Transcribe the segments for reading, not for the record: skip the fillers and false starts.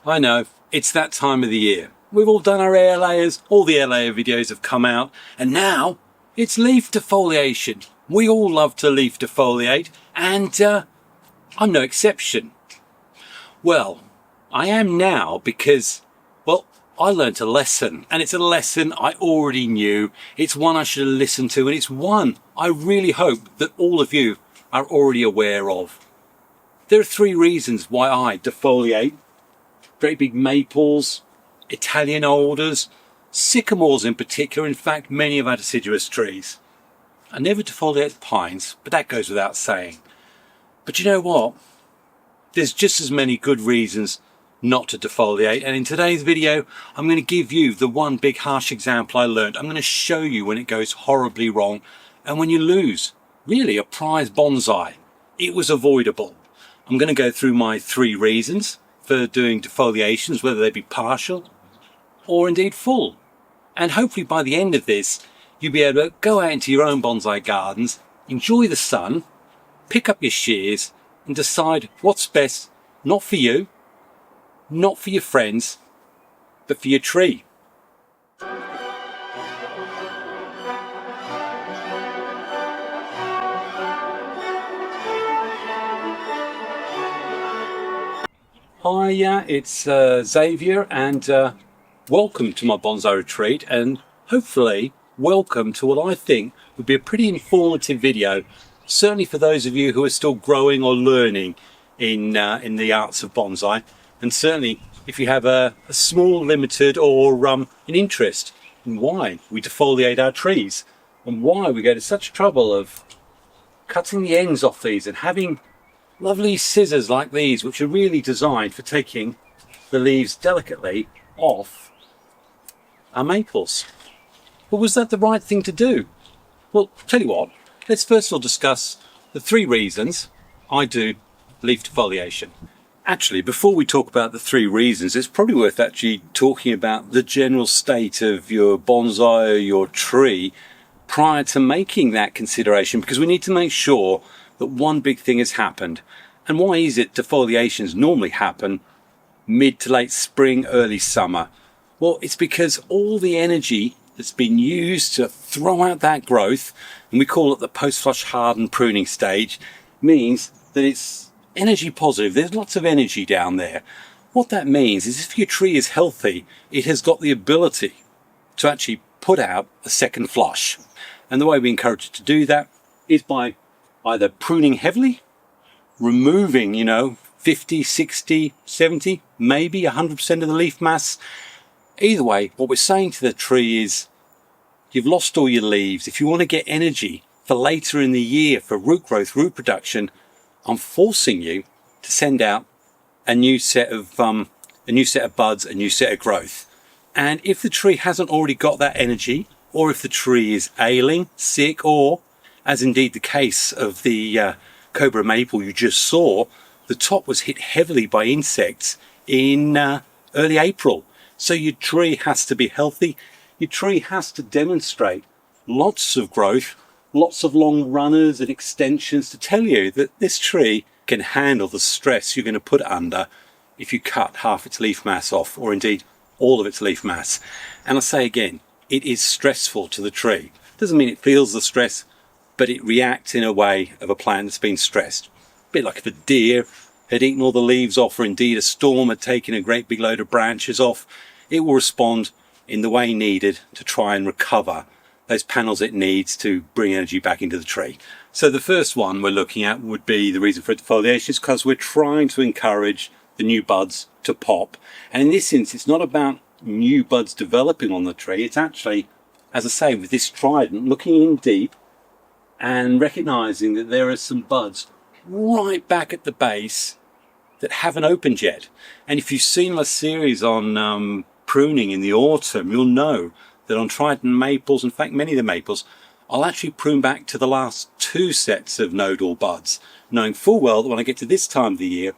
I know, it's that time of the year. We've all done our air layers, all the air layer videos have come out, and now it's leaf defoliation. We all love to leaf defoliate, and I'm no exception. Well, I am now because, well, I learnt a lesson, and it's a lesson I already knew. It's one I should have listened to, and it's one I really hope that all of you are already aware of. There are 3 reasons why I defoliate great big maples, Italian alders, sycamores in particular, in fact many of our deciduous trees. I never defoliate pines, but that goes without saying. But you know what? There's just as many good reasons not to defoliate, and in today's video I'm going to give you the one big harsh example I learned. I'm going to show you when it goes horribly wrong and when you lose really a prize bonsai. It was avoidable. I'm going to go through my 3 reasons for doing defoliations, whether they be partial or indeed full. And hopefully by the end of this, you'll be able to go out into your own bonsai gardens, enjoy the sun, pick up your shears and decide what's best, not for you, not for your friends, but for your tree. Hi, it's Xavier, and welcome to my bonsai retreat, and hopefully welcome to what I think would be a pretty informative video, certainly for those of you who are still growing or learning in the arts of bonsai, and certainly if you have a small, limited, or an interest in why we defoliate our trees and why we go to such trouble of cutting the ends off these and having lovely scissors like these, which are really designed for taking the leaves delicately off our maples. But was that the right thing to do? Well, tell you what, let's first of all discuss the 3 reasons I do leaf defoliation. Actually, before we talk about the 3 reasons, it's probably worth actually talking about the general state of your bonsai or your tree prior to making that consideration, because we need to make sure that one big thing has happened. And why is it defoliations normally happen mid to late spring, early summer? Well, it's because all the energy that's been used to throw out that growth, and we call it the post-flush hardened pruning stage, means that it's energy positive. There's lots of energy down there. What that means is if your tree is healthy, it has got the ability to actually put out a second flush. And the way we encourage it to do that is by either pruning heavily, removing, 50, 60, 70, maybe 100% of the leaf mass. Either way, what we're saying to the tree is, you've lost all your leaves. If you want to get energy for later in the year for root growth, root production, I'm forcing you to send out a new set of buds, a new set of growth. And if the tree hasn't already got that energy, or if the tree is ailing, sick, or as indeed the case of the cobra maple you just saw, the top was hit heavily by insects in early April. So your tree has to be healthy. Your tree has to demonstrate lots of growth, lots of long runners and extensions to tell you that this tree can handle the stress you're going to put under if you cut half its leaf mass off, or indeed all of its leaf mass. And I say again, it is stressful to the tree. Doesn't mean it feels the stress, but it reacts in a way of a plant that's been stressed. A bit like if a deer had eaten all the leaves off, or indeed a storm had taken a great big load of branches off, it will respond in the way needed to try and recover those panels it needs to bring energy back into the tree. So the first one we're looking at would be the reason for defoliation is because we're trying to encourage the new buds to pop. And in this instance, it's not about new buds developing on the tree. It's actually, as I say, with this trident, looking in deep and recognizing that there are some buds right back at the base that haven't opened yet. And if you've seen my series on pruning in the autumn, you'll know that on Trident Maples, in fact many of the maples, I'll actually prune back to the last 2 sets of nodal buds, knowing full well that when I get to this time of the year,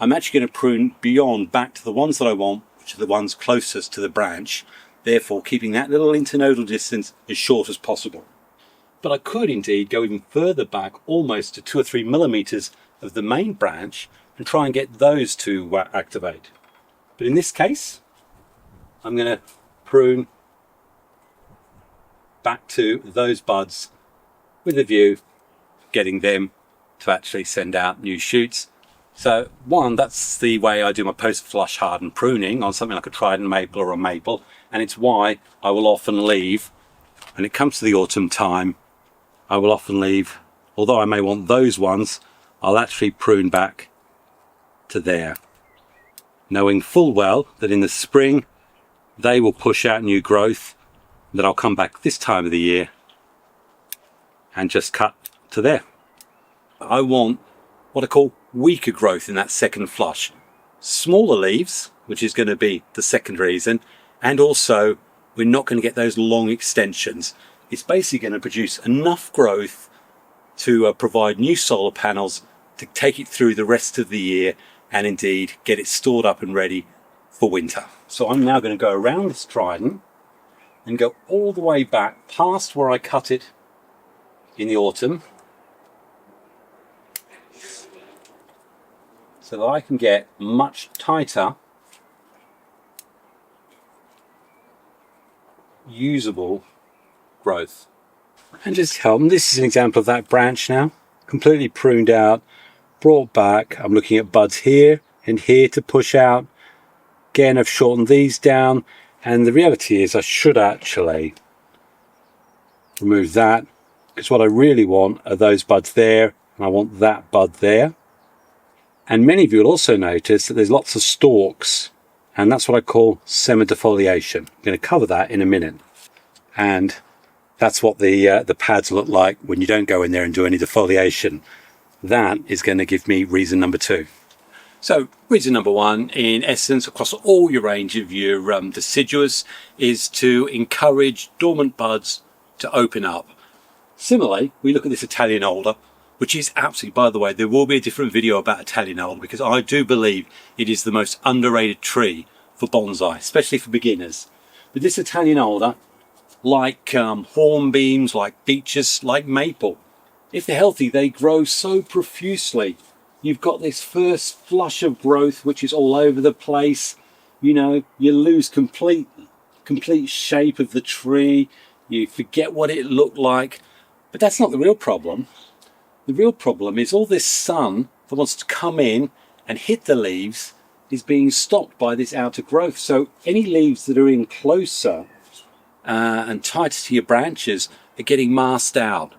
I'm actually going to prune beyond back to the ones that I want, which are the ones closest to the branch, therefore keeping that little internodal distance as short as possible. But I could indeed go even further back, almost to 2 or 3 millimeters of the main branch, and try and get those to activate. But in this case, I'm going to prune back to those buds with a view of getting them to actually send out new shoots. So one, that's the way I do my post-flush hardened pruning on something like a Trident Maple or a Maple, and it's why I will often leave, when it comes to the autumn time, I will often leave, although I may want those ones, I'll actually prune back to there, knowing full well that in the spring they will push out new growth, that I'll come back this time of the year and just cut to there. I want what I call weaker growth in that second flush. Smaller leaves, which is going to be the second reason, and also we're not going to get those long extensions. It's basically going to produce enough growth to provide new solar panels to take it through the rest of the year and indeed get it stored up and ready for winter. So I'm now going to go around this trident and go all the way back past where I cut it in the autumn, so that I can get much tighter, usable growth. And just help them. This is an example of that branch now, completely pruned out, brought back. I'm looking at buds here and here to push out. Again, I've shortened these down, and the reality is I should actually remove that, because what I really want are those buds there, and I want that bud there. And many of you will also notice that there's lots of stalks, and that's what I call semi-defoliation. I'm going to cover that in a minute. And that's what the pads look like when you don't go in there and do any defoliation. That is going to give me reason number 2. So reason number 1, in essence, across all your range of your deciduous, is to encourage dormant buds to open up. Similarly, we look at this Italian alder, which is absolutely, by the way, there will be a different video about Italian alder, because I do believe it is the most underrated tree for bonsai, especially for beginners. But this Italian alder, like hornbeams, like beeches, like maple, if they're healthy, they grow so profusely. You've got this first flush of growth, which is all over the place. You know, you lose complete shape of the tree. You forget what it looked like. But that's not the real problem. The real problem is all this sun that wants to come in and hit the leaves is being stopped by this outer growth. So any leaves that are in closer and tighter to your branches are getting masked out.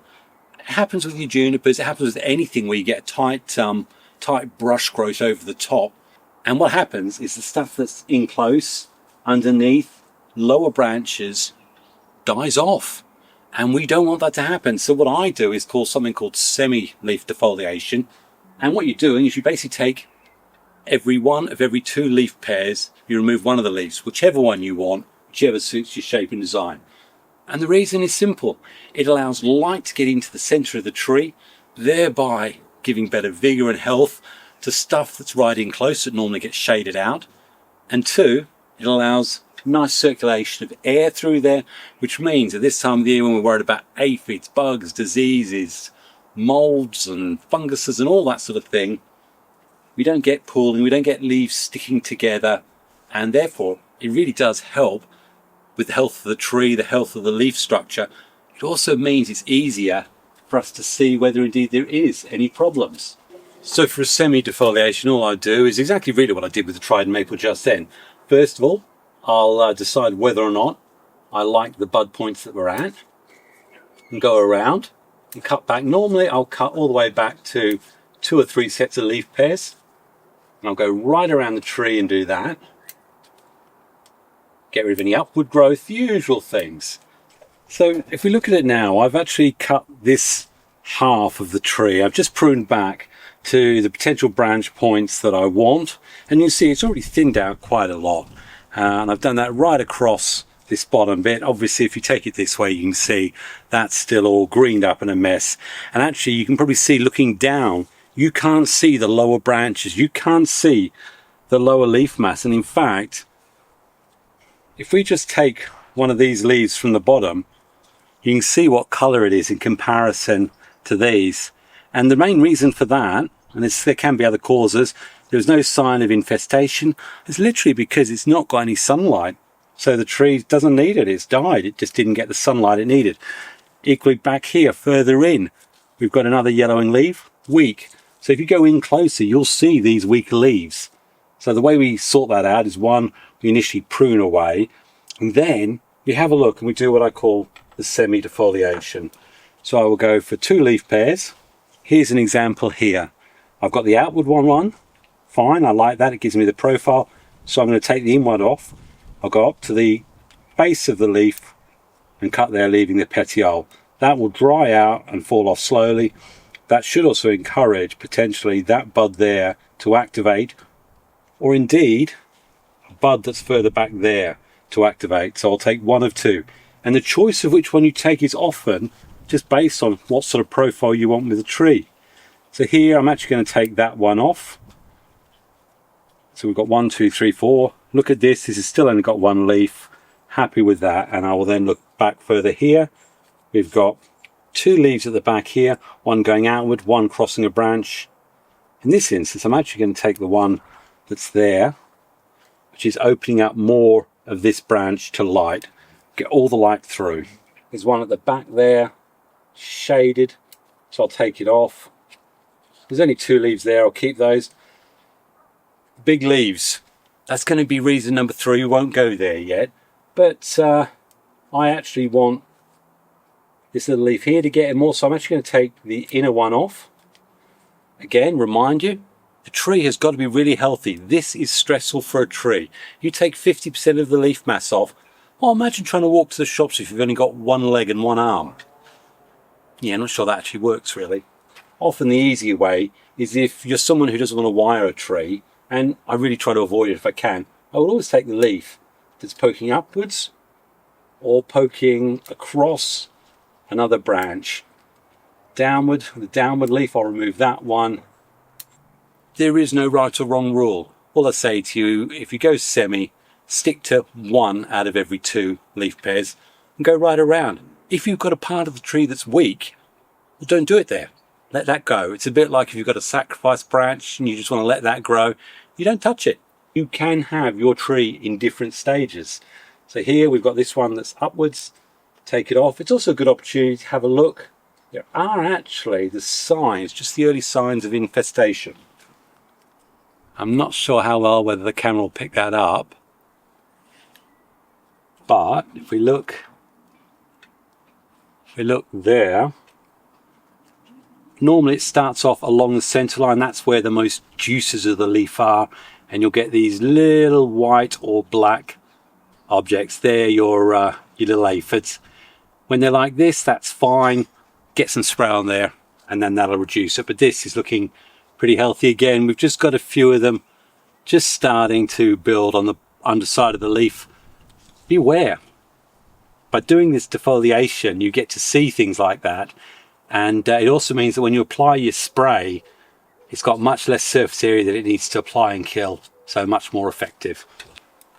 It happens with your junipers, it happens with anything where you get tight brush growth over the top. And what happens is the stuff that's in close, underneath, lower branches, dies off. And we don't want that to happen. So what I do is call something called semi-leaf defoliation. And what you're doing is you basically take every one of every 2 leaf pairs, you remove one of the leaves, whichever one you want, whichever suits your shape and design. And the reason is simple. It allows light to get into the center of the tree, thereby giving better vigor and health to stuff that's right in close that normally gets shaded out. And 2, it allows nice circulation of air through there, which means at this time of the year when we're worried about aphids, bugs, diseases, molds and funguses and all that sort of thing, we don't get pooling, we don't get leaves sticking together, and therefore it really does help with the health of the tree, the health of the leaf structure. It also means it's easier for us to see whether indeed there is any problems. So for a semi-defoliation, all I do is exactly really what I did with the Trident Maple just then. First of all, I'll decide whether or not I like the bud points that we're at, and go around and cut back. Normally I'll cut all the way back to 2 or 3 sets of leaf pairs, and I'll go right around the tree and do that. Get rid of any upward growth, the usual things. So if we look at it now, I've actually cut this half of the tree. I've just pruned back to the potential branch points that I want, and you see it's already thinned out quite a lot. And I've done that right across this bottom bit. Obviously, if you take it this way, you can see that's still all greened up and a mess. And actually, you can probably see looking down, you can't see the lower branches. You can't see the lower leaf mass. And in fact, if we just take one of these leaves from the bottom, you can see what color it is in comparison to these. And the main reason for that, and there can be other causes, There's no sign of infestation. It's literally because it's not got any sunlight. So the tree doesn't need it, it's died. It just didn't get the sunlight it needed. Equally back here, further in, we've got another yellowing leaf, weak. So if you go in closer, you'll see these weak leaves. So the way we sort that out is, one, we initially prune away, and then you have a look and we do what I call the semi-defoliation. So I will go for 2 leaf pairs. Here's an example here. I've got the outward one, fine, I like that, it gives me the profile. So I'm going to take the inward off. I'll go up to the base of the leaf and cut there, leaving the petiole. That will dry out and fall off slowly. That should also encourage potentially that bud there to activate, or indeed a bud that's further back there to activate. So I'll take one of 2, and the choice of which one you take is often just based on what sort of profile you want with the tree. So here I'm actually going to take that one off. So we've got 1, 2, 3, 4. Look at this, this has still only got 1 leaf. Happy with that. And I will then look back further here. We've got 2 leaves at the back here, one going outward, one crossing a branch. In this instance, I'm actually going to take the one that's there, which is opening up more of this branch to light, get all the light through. There's one at the back there, shaded, so I'll take it off. There's only 2 leaves there, I'll keep those. Big leaves, that's going to be reason number 3, we won't go there yet, but I actually want this little leaf here to get in more, so I'm actually going to take the inner one off. Again, remind you, the tree has got to be really healthy. This is stressful for a tree. You take 50% of the leaf mass off. Well, imagine trying to walk to the shops if you've only got 1 leg and 1 arm. Yeah, I'm not sure that actually works really. Often the easier way is, if you're someone who doesn't want to wire a tree, and I really try to avoid it if I can, I will always take the leaf that's poking upwards or poking across another branch. Downward, the downward leaf, I'll remove that one. There is no right or wrong rule. All I say to you, if you go semi, stick to 1 out of every 2 leaf pairs and go right around. If you've got a part of the tree that's weak, well, don't do it there. Let that go. It's a bit like if you've got a sacrifice branch and you just want to let that grow, you don't touch it. You can have your tree in different stages. So here we've got this one that's upwards. Take it off. It's also a good opportunity to have a look. There are actually the signs, just the early signs of infestation. I'm not sure how well whether the camera will pick that up, but if we look there, normally it starts off along the center line. That's where the most juices of the leaf are, and you'll get these little white or black objects. They're your little aphids. When they're like this, that's fine. Get some spray on there and then that'll reduce it. But this is looking pretty healthy. Again, we've just got a few of them just starting to build on the underside of the leaf. Beware. By doing this defoliation, you get to see things like that. And it also means that when you apply your spray, it's got much less surface area that it needs to apply and kill. So much more effective.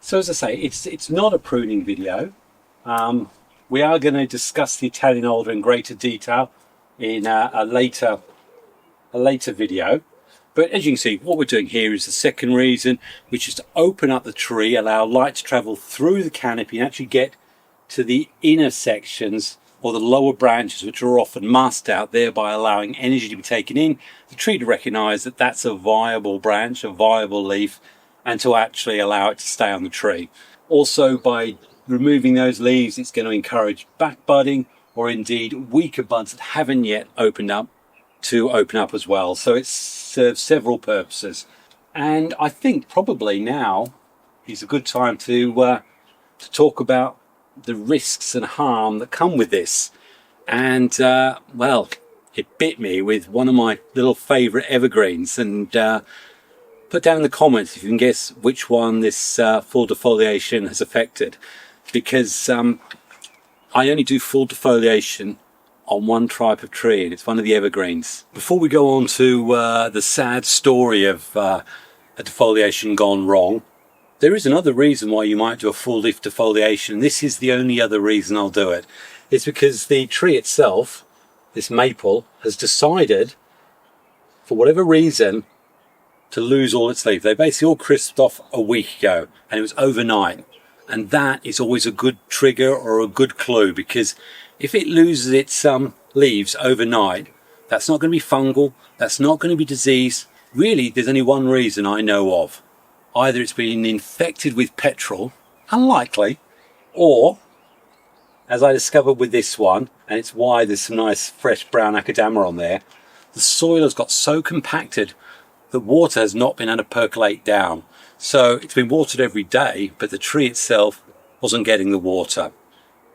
So as I say, it's not a pruning video. We are going to discuss the Italian alder in greater detail in a later video. But as you can see, what we're doing here is the second reason, which is to open up the tree, allow light to travel through the canopy and actually get to the inner sections or the lower branches, which are often masked out, thereby allowing energy to be taken in, the tree to recognise that that's a viable branch, a viable leaf, and to actually allow it to stay on the tree. Also, by removing those leaves, it's going to encourage back budding, or indeed weaker buds that haven't yet opened up to open up as well. So it serves several purposes. And I think probably now is a good time to talk about the risks and harm that come with this. And well, it bit me with one of my little favourite evergreens. And put down in the comments if you can guess which one this full defoliation has affected, because I only do full defoliation on one type of tree, and it's one of the evergreens. Before we go on to the sad story of a defoliation gone wrong, there is another reason why you might do a full leaf defoliation. This is the only other reason I'll do it. It's because the tree itself, this maple, has decided, for whatever reason, to lose all its leaves. They basically all crisped off a week ago, and it was overnight. And that is always a good trigger or a good clue, because if it loses its leaves overnight, that's not going to be fungal, that's not going to be disease. Really, there's only one reason I know of. Either it's been infected with petrol, unlikely, or, as I discovered with this one, and it's why there's some nice fresh brown macadamia on there, the soil has got so compacted that water has not been able to percolate down. So it's been watered every day, but the tree itself wasn't getting the water.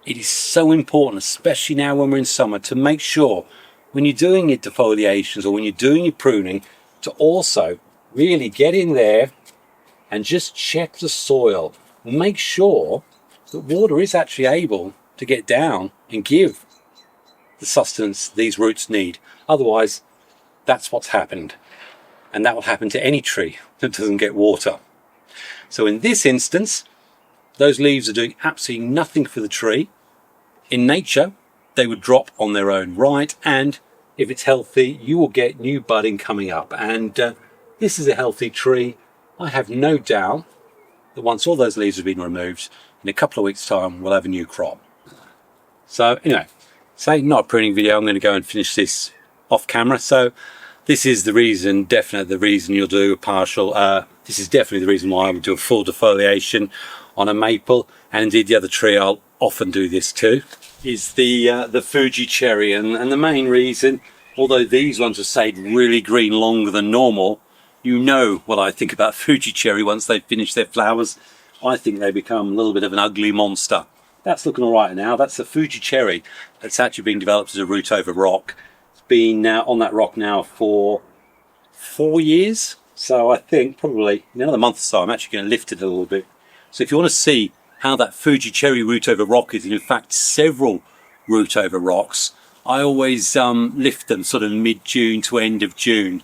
It is so important, especially now when we're in summer, to make sure when you're doing your defoliations or when you're doing your pruning, to also really get in there and just check the soil. Make sure that water is actually able to get down and give the sustenance these roots need. Otherwise, that's what's happened. And that will happen to any tree that doesn't get water. So in this instance, those leaves are doing absolutely nothing for the tree. In nature, they would drop on their own right, and if it's healthy, you will get new budding coming up. And this is a healthy tree. I have no doubt that once all those leaves have been removed, in a couple of weeks' time, we'll have a new crop. So anyway, not a pruning video, I'm going to go and finish this off camera. So this is the reason, definitely the reason you'll do a partial, this is definitely the reason why I would do a full defoliation on a maple, and indeed the other tree I'll often do this too, is the Fuji Cherry. And the main reason, although these ones have stayed really green longer than normal, you know what I think about Fuji Cherry once they've finished their flowers. I think they become a little bit of an ugly monster. That's looking all right now. That's the Fuji Cherry that's actually being developed as a root over rock. It's been on that rock now for 4 years. So I think probably in another month or so, I'm actually going to lift it a little bit. So if you want to see how that Fuji Cherry root over rock is, and in fact several root over rocks, I always lift them sort of mid-June to end of June.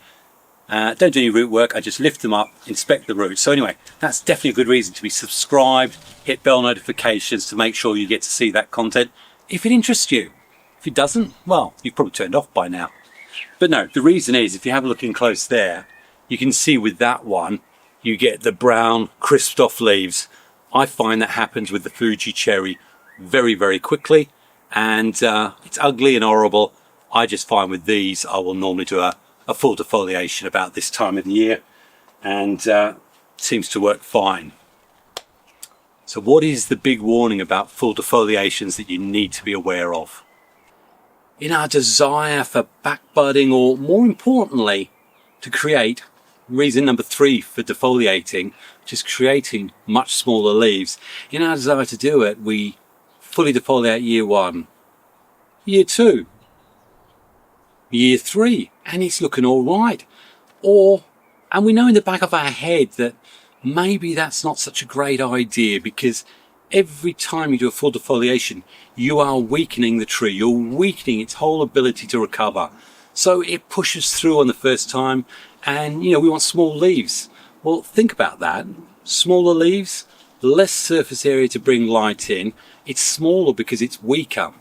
Don't do any root work, I just lift them up, inspect the roots. So anyway, that's definitely a good reason to be subscribed, hit bell notifications to make sure you get to see that content if it interests you. If it doesn't, well, you've probably turned off by now. But no, the reason is, if you have a look in close there, you can see with that one, you get the brown, crisped off leaves. I find that happens with the Fuji Cherry very, very quickly, and it's ugly and horrible. I just find with these, I will normally do a full defoliation about this time of the year, and seems to work fine. So what is the big warning about full defoliations that you need to be aware of? In our desire for backbudding, or more importantly, to create, reason number 3 for defoliating, just creating much smaller leaves. In our desire to do it, we fully defoliate year 1, year 2, year 3, and it's looking all right. And we know in the back of our head that maybe that's not such a great idea, because every time you do a full defoliation, you are weakening the tree, you're weakening its whole ability to recover. So it pushes through on the first time, and we want small leaves. Well, think about that. Smaller leaves, less surface area to bring light in. It's smaller because it's weaker.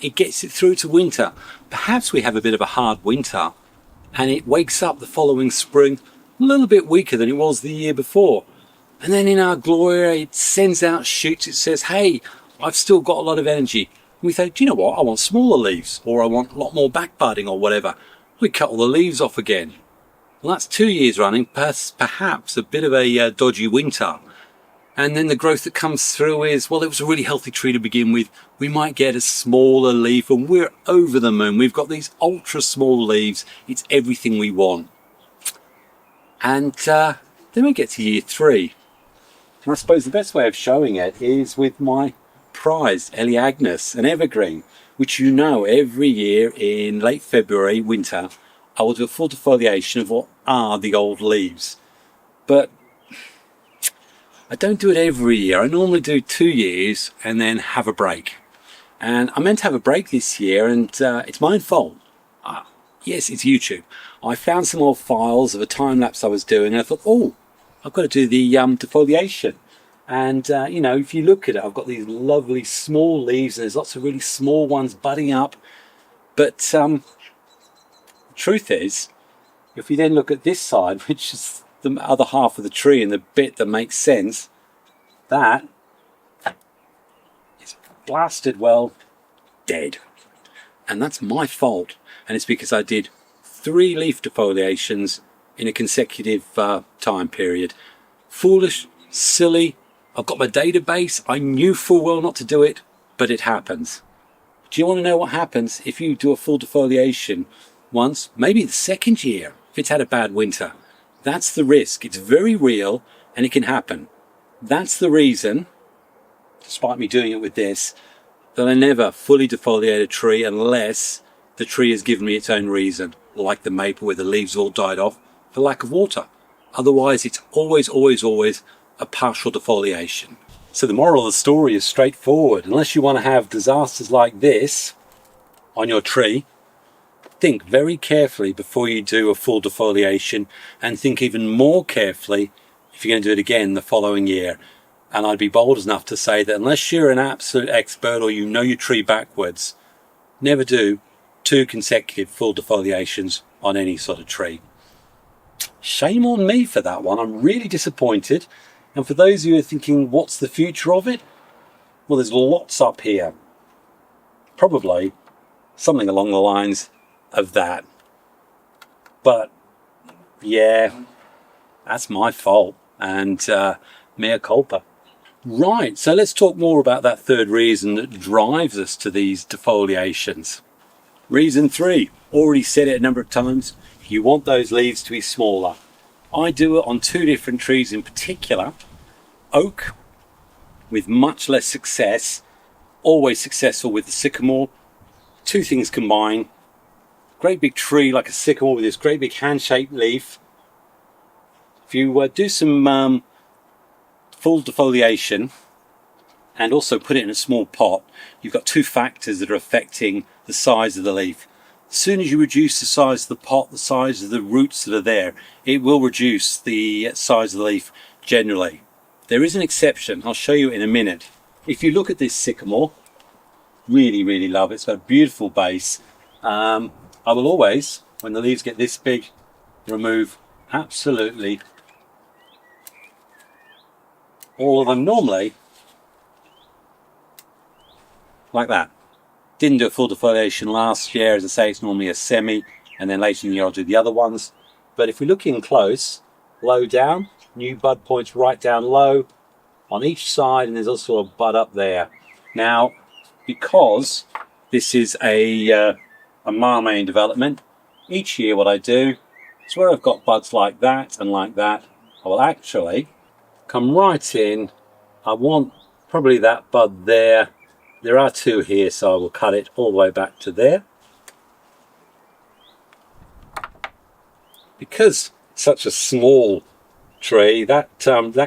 It gets it through to winter. Perhaps we have a bit of a hard winter, and it wakes up the following spring a little bit weaker than it was the year before. And then in our glory, it sends out shoots. It says, hey, I've still got a lot of energy. And we think, do you know what? I want smaller leaves, or I want a lot more backbudding or whatever. We cut all the leaves off again. Well, that's 2 years running, perhaps a bit of a dodgy winter. And then the growth that comes through is, well, it was a really healthy tree to begin with. We might get a smaller leaf, and we're over the moon. We've got these ultra small leaves. It's everything we want. And then we get to year 3. And I suppose the best way of showing it is with my prized Eleagnus, an evergreen, which every year in late February, winter, I will do a full defoliation of what are the old leaves. But I don't do it every year. I normally do 2 years and then have a break. And I meant to have a break this year, and it's my own fault. Yes, it's YouTube. I found some old files of a time lapse I was doing, and I thought, oh, I've got to do the defoliation. And if you look at it, I've got these lovely small leaves, and there's lots of really small ones budding up. But the truth is, if you then look at this side, which is the other half of the tree and the bit that makes sense, that is blasted well dead. And that's my fault. And it's because I did 3 leaf defoliations in a consecutive time period. Foolish, silly. I've got my database. I knew full well not to do it, but it happens. Do you want to know what happens if you do a full defoliation once, maybe the second year, if it's had a bad winter? That's the risk. It's very real and it can happen. That's the reason, despite me doing it with this, that I never fully defoliate a tree unless the tree has given me its own reason, like the maple where the leaves all died off for lack of water. Otherwise, it's always a partial defoliation. So the moral of the story is straightforward. Unless you want to have disasters like this on your tree, think very carefully before you do a full defoliation, and think even more carefully if you're going to do it again the following year. And I'd be bold enough to say that unless you're an absolute expert or you know your tree backwards, never do 2 consecutive full defoliations on any sort of tree. Shame on me for that one. I'm really disappointed. And for those of you who are thinking, what's the future of it? Well, there's lots up here. Probably something along the lines of that. But yeah, that's my fault, and mea culpa. Right, so let's talk more about that third reason that drives us to these defoliations. Reason 3, already said it a number of times, you want those leaves to be smaller. I do it on 2 different trees in particular. Oak, with much less success, always successful with the sycamore. 2 things combined. Great big tree like a sycamore with this great big hand-shaped leaf. If you do some full defoliation and also put it in a small pot, you've got 2 factors that are affecting the size of the leaf. As soon as you reduce the size of the pot, the size of the roots that are there, it will reduce the size of the leaf generally. There is an exception. I'll show you in a minute. If you look at this sycamore, really love it. It's got a beautiful base. I will always, when the leaves get this big, remove absolutely all of them, normally like that. Didn't do a full defoliation last year. As I say, it's normally a semi, and then later in the year I'll do the other ones. But if we look in close, low down, new bud points right down low on each side, and there's also a bud up there. Now, because this is a main development, each year what I do is where I've got buds like that and like that, I will actually come right in. I want probably that bud there. There are 2 here, so I will cut it all the way back to there. Because it's such a small tree, that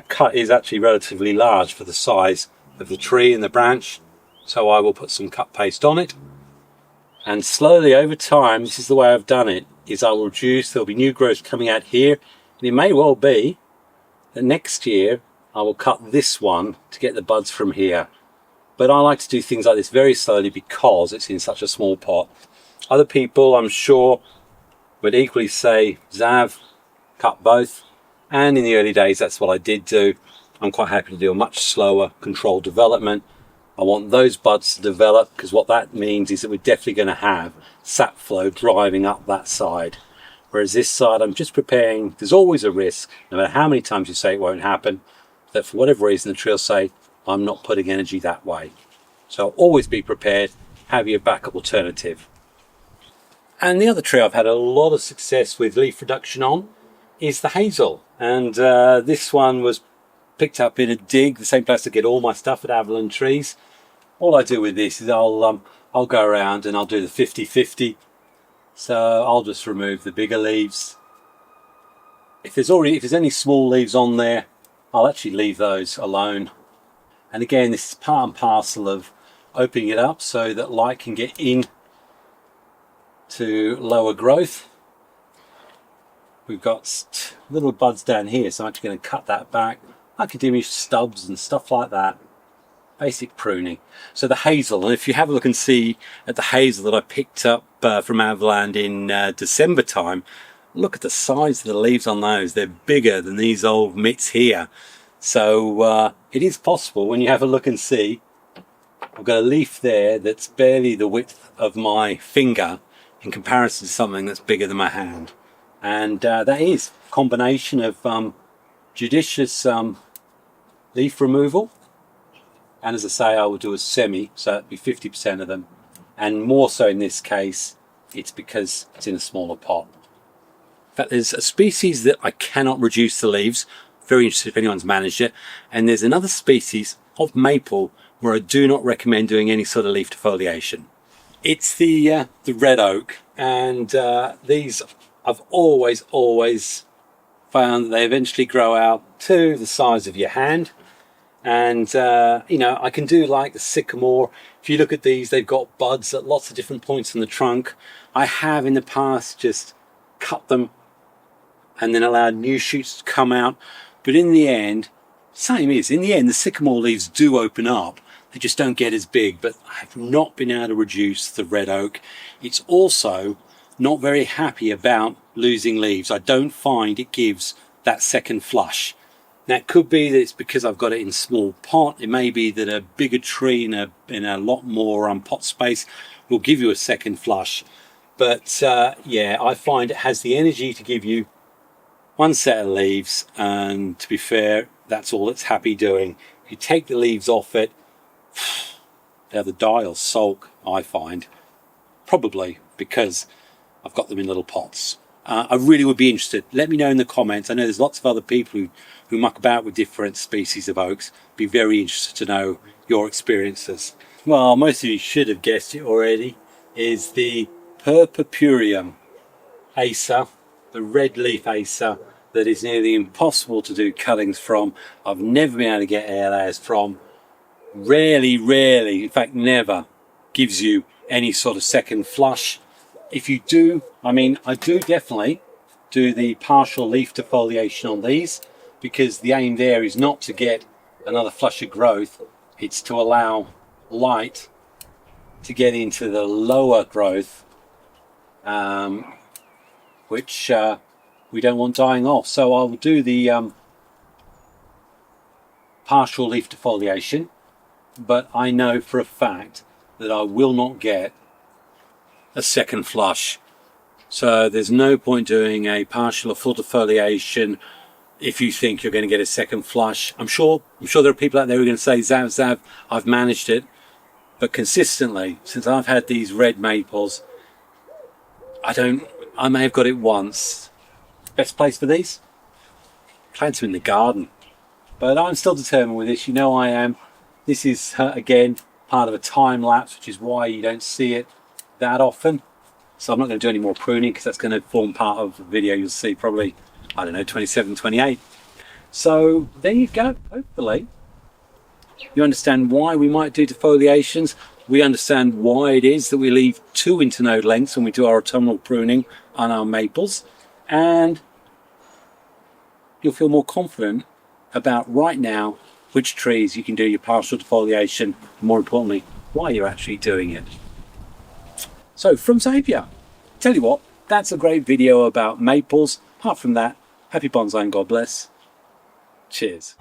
cut is actually relatively large for the size of the tree and the branch. So I will put some cut paste on it. And slowly over time, this is the way I've done it, is I will reduce, there'll be new growth coming out here. And it may well be that next year I will cut this one to get the buds from here. But I like to do things like this very slowly because it's in such a small pot. Other people, I'm sure, would equally say, Xav, cut both. And in the early days, that's what I did do. I'm quite happy to do a much slower controlled development. I want those buds to develop, because what that means is that we're definitely going to have sap flow driving up that side. Whereas this side, I'm just preparing. There's always a risk, no matter how many times you say it won't happen, that for whatever reason the tree will say, I'm not putting energy that way. So always be prepared, have your backup alternative. And the other tree I've had a lot of success with leaf reduction on is the hazel. And this one was picked up in a dig, the same place I get all my stuff at Avalon Trees. All I do with this is I'll go around and I'll do the 50-50. So I'll just remove the bigger leaves. If there's any small leaves on there, I'll actually leave those alone. And again, this is part and parcel of opening it up so that light can get in to lower growth. We've got little buds down here, so I'm actually going to cut that back. Academic stubs and stuff like that. Basic pruning. So the hazel, and if you have a look and see at the hazel that I picked up from Avalon in December time, look at the size of the leaves on those. They're bigger than these old mitts here. So it is possible when you have a look and see. I've got a leaf there that's barely the width of my finger in comparison to something that's bigger than my hand. And that is a combination of judicious leaf removal. And as I say, I will do a semi, so that'd be 50% of them. And more so in this case, it's because it's in a smaller pot. In fact, there's a species that I cannot reduce the leaves. Very interested if anyone's managed it. And there's another species of maple where I do not recommend doing any sort of leaf defoliation. It's the red oak, and these I've always found that they eventually grow out to the size of your hand. And you know, I can do like the sycamore. If you look at these, they've got buds at lots of different points in the trunk. I have in the past just cut them and then allowed new shoots to come out. But in the end, the sycamore leaves do open up. They just don't get as big, but I have not been able to reduce the red oak. It's also not very happy about losing leaves. I don't find it gives that second flush. Now, it could be that it's because I've got it in small pot. It may be that a bigger tree in a lot more pot space will give you a second flush. But yeah, I find it has the energy to give you one set of leaves, and to be fair, that's all it's happy doing. If you take the leaves off it, they either die or sulk, I find. Probably because I've got them in little pots. I really would be interested. Let me know in the comments. I know there's lots of other people who muck about with different species of oaks. Be very interested to know your experiences. Well, most of you should have guessed it already. Is the Purpurpureum Acer, the red leaf Acer, that is nearly impossible to do cuttings from. I've never been able to get air layers from. Rarely, in fact never, gives you any sort of second flush. If you do, I mean, I do definitely do the partial leaf defoliation on these, because the aim there is not to get another flush of growth, it's to allow light to get into the lower growth, which we don't want dying off. So I'll do the partial leaf defoliation, but I know for a fact that I will not get a second flush. So there's no point doing a partial or full defoliation if you think you're going to get a second flush. I'm sure there are people out there who are going to say, Zav, I've managed it. But consistently, since I've had these red maples, I may have got it once. Best place for these? Plant them in the garden. But I'm still determined with this, you know I am. This is, again, part of a time lapse, which is why you don't see it that often. So I'm not going to do any more pruning, because that's going to form part of the video you'll see probably, I don't know, 27, 28. So there you go. Hopefully you understand why we might do defoliations. We understand why it is that we leave 2 internode lengths when we do our autumnal pruning on our maples. And you'll feel more confident about right now which trees you can do your partial defoliation, and more importantly, why you're actually doing it. So from Xavier, tell you what, that's a great video about maples. Apart from that, happy bonsai and God bless. Cheers.